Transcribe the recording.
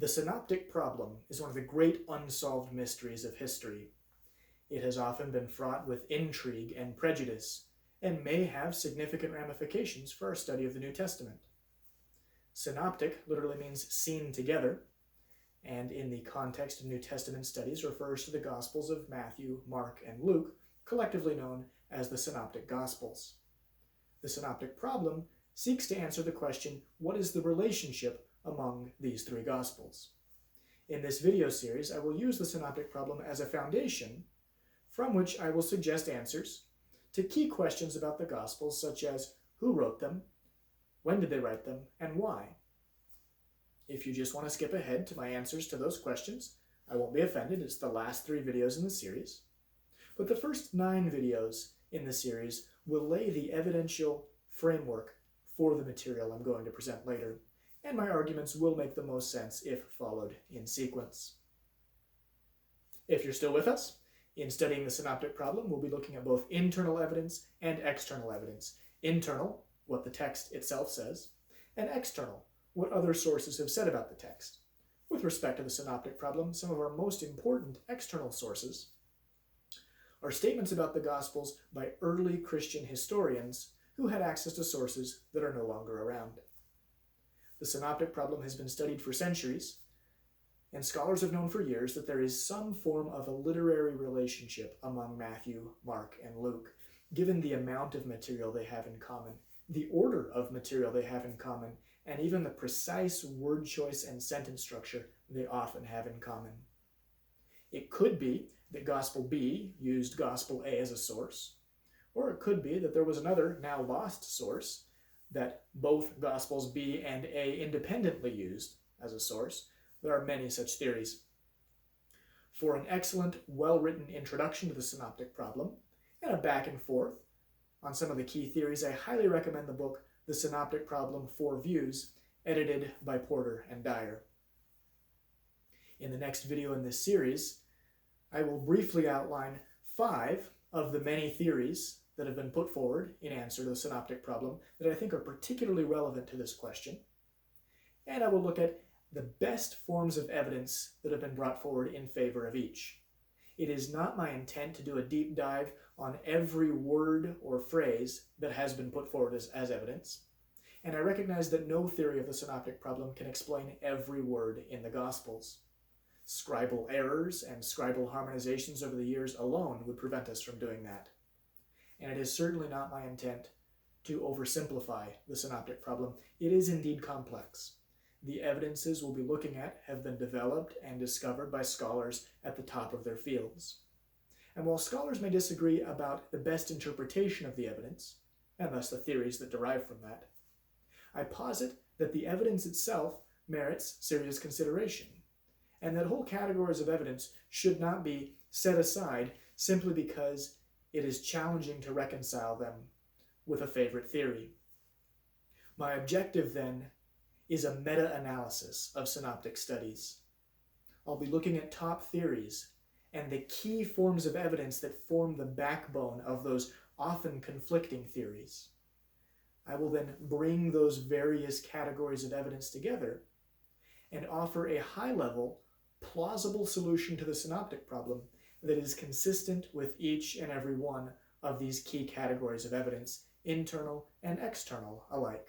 The synoptic problem is one of the great unsolved mysteries of history. It has often been fraught with intrigue and prejudice, and may have significant ramifications for our study of the New Testament. Synoptic literally means seen together, and in the context of New Testament studies refers to the Gospels of Matthew, Mark, and Luke, collectively known as the Synoptic Gospels. The synoptic problem seeks to answer the question, what is the relationship among these three Gospels? In this video series, I will use the synoptic problem as a foundation from which I will suggest answers to key questions about the Gospels, such as who wrote them, when did they write them, and why. If you just want to skip ahead to my answers to those questions, I won't be offended. It's the last 3 videos in the series. But the first 9 videos in the series will lay the evidential framework for the material I'm going to present later, and my arguments will make the most sense if followed in sequence. If you're still with us, in studying the synoptic problem, we'll be looking at both internal evidence and external evidence. Internal, what the text itself says, and external, what other sources have said about the text. With respect to the synoptic problem, some of our most important external sources are statements about the Gospels by early Christian historians who had access to sources that are no longer around. The synoptic problem has been studied for centuries, and scholars have known for years that there is some form of a literary relationship among Matthew, Mark, and Luke, given the amount of material they have in common, the order of material they have in common, and even the precise word choice and sentence structure they often have in common. It could be that Gospel B used Gospel A as a source, or it could be that there was another, now lost source, that both Gospels B and A independently used as a source. There are many such theories. For an excellent, well-written introduction to the synoptic problem, and a back and forth on some of the key theories, I highly recommend the book The Synoptic Problem, 4 Views, edited by Porter and Dyer. In the next video in this series, I will briefly outline 5 of the many theories that have been put forward in answer to the synoptic problem that I think are particularly relevant to this question. And I will look at the best forms of evidence that have been brought forward in favor of each. It is not my intent to do a deep dive on every word or phrase that has been put forward as evidence, and I recognize that no theory of the synoptic problem can explain every word in the Gospels. Scribal errors and scribal harmonizations over the years alone would prevent us from doing that. And it is certainly not my intent to oversimplify the synoptic problem. It is indeed complex. The evidences we'll be looking at have been developed and discovered by scholars at the top of their fields. And while scholars may disagree about the best interpretation of the evidence, and thus the theories that derive from that, I posit that the evidence itself merits serious consideration, and that whole categories of evidence should not be set aside simply because it is challenging to reconcile them with a favorite theory. My objective, then, is a meta-analysis of synoptic studies. I'll be looking at top theories and the key forms of evidence that form the backbone of those often conflicting theories. I will then bring those various categories of evidence together and offer a high-level, plausible solution to the synoptic problem that is consistent with each and every one of these key categories of evidence, internal and external alike.